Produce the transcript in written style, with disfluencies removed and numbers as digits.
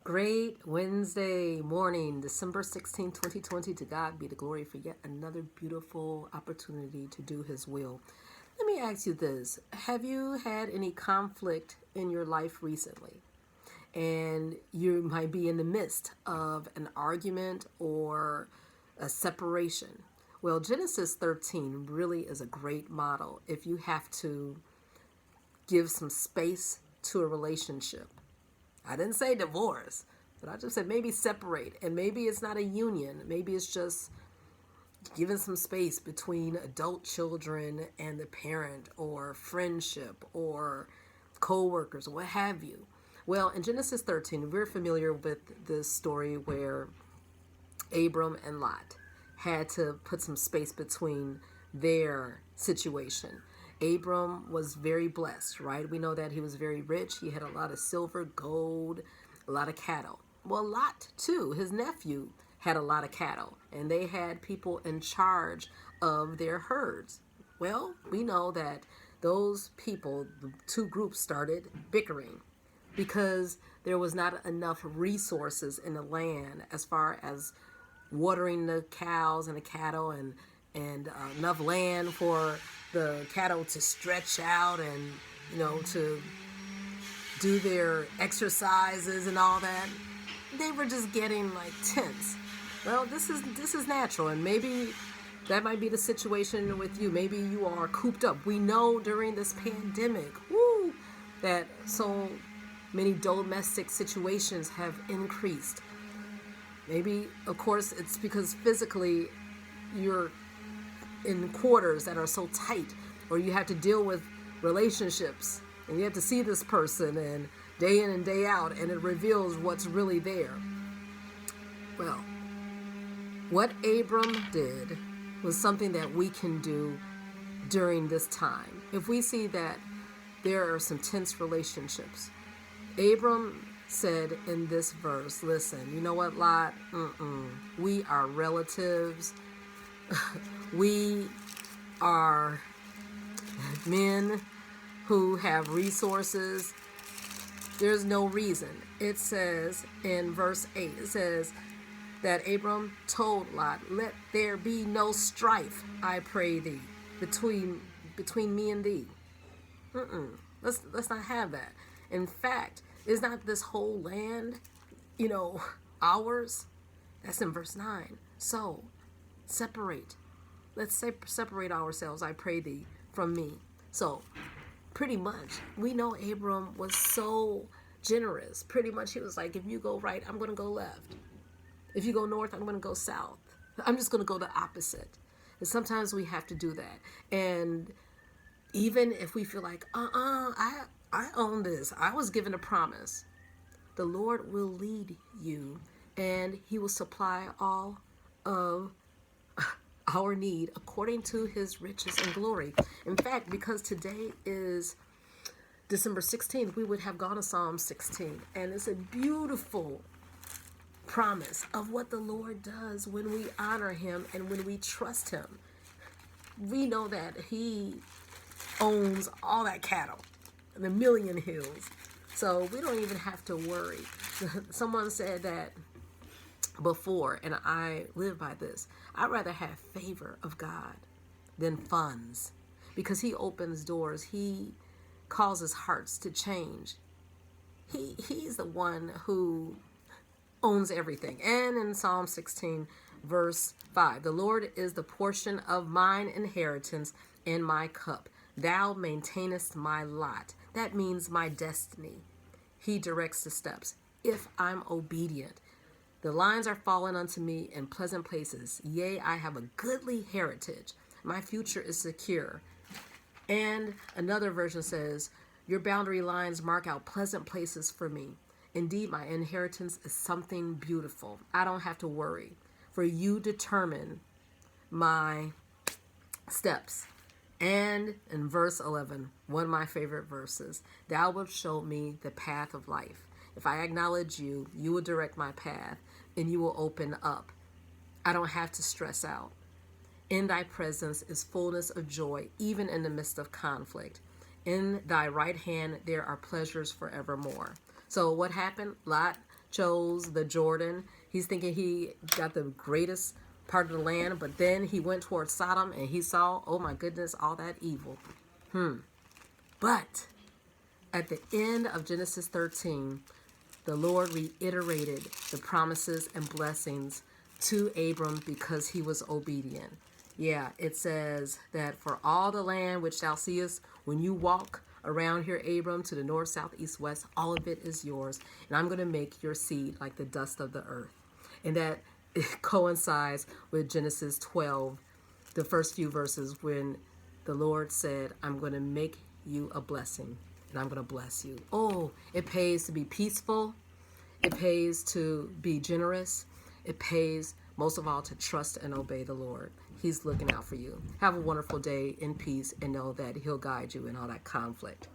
Great Wednesday morning, December 16, 2020. To God be the glory for yet another beautiful opportunity to do His will. Let me ask you this. Have you had any conflict in your life recently? And you might be in the midst of an argument or a separation. Well, Genesis 13 really is a great model if you have to give some space to a relationship. I didn't say divorce, but I just said maybe separate. And maybe it's not a union. Maybe it's just giving some space between adult children and the parent, or friendship, or co-workers, or what have you. Well, in Genesis 13, we're familiar with this story where Abram and Lot had to put some space between their situation. Abram was very blessed, right? We know that he was very rich. He had a lot of silver, gold, a lot of cattle. Well, Lot, too, his nephew, had a lot of cattle, and they had people in charge of their herds. Well, we know that those people, the two groups, started bickering because there was not enough resources in the land as far as watering the cows and the cattle, and enough land for the cattle to stretch out and to do their exercises and all that. They were just getting like tense. Well, this is natural, and maybe that might be the situation with you. Maybe you are cooped up. We know during this pandemic, that so many domestic situations have increased. Maybe, of course, it's because physically you're in quarters that are so tight, or you have to deal with relationships, and you have to see this person and day in and day out, and it reveals what's really there. Well, what Abram did was something that we can do during this time. If we see that there are some tense relationships, Abram said in this verse, listen, you know what, Lot? We are relatives. We are men who have resources. There's no reason. It says in verse 8, it says that Abram told Lot, let there be no strife, I pray thee, between me and thee. Let's not have that. In fact, is not this whole land, ours? That's in verse 9. So, separate. Let's separate ourselves, I pray thee, from me. So, pretty much, we know Abram was so generous. Pretty much, he was like, if you go right, I'm going to go left. If you go north, I'm going to go south. I'm just going to go the opposite. And sometimes we have to do that. And even if we feel like, I own this, I was given a promise, the Lord will lead you, and He will supply all of our need according to His riches and glory. In fact, because today is December 16th, we would have gone to Psalm 16, and it's a beautiful promise of what the Lord does when we honor Him and when we trust Him. We know that He owns all that cattle, the million hills. So we don't even have to worry. Someone said that before, and I live by this. I'd rather have favor of God than funds, because He opens doors. He causes hearts to change. He's the one who owns everything. And in Psalm 16, verse 5, the Lord is the portion of mine inheritance and my cup. Thou maintainest my lot. That means my destiny. He directs the steps. If I'm obedient, the lines are fallen unto me in pleasant places. Yea, I have a goodly heritage. My future is secure. And another version says, your boundary lines mark out pleasant places for me. Indeed, my inheritance is something beautiful. I don't have to worry, for you determine my steps. And in verse 11, one of my favorite verses, thou wilt show me the path of life. If I acknowledge you, you will direct my path, and you will open up. I don't have to stress out. In thy presence is fullness of joy, even in the midst of conflict. In thy right hand there are pleasures forevermore. So what happened? Lot chose the Jordan. He's thinking he got the greatest part of the land, but then he went towards Sodom and he saw, oh my goodness, all that evil. But at the end of Genesis 13, the Lord reiterated the promises and blessings to Abram because he was obedient. Yeah, it says that for all the land which thou seest, when you walk around here, Abram, to the north, south, east, west, all of it is yours. And I'm going to make your seed like the dust of the earth. And that coincides with Genesis 12, the first few verses, when the Lord said, I'm going to make you a blessing and I'm going to bless you. Oh, it pays to be peaceful. It pays to be generous. It pays most of all to trust and obey the Lord. He's looking out for you. Have a wonderful day in peace and know that he'll guide you in all that conflict.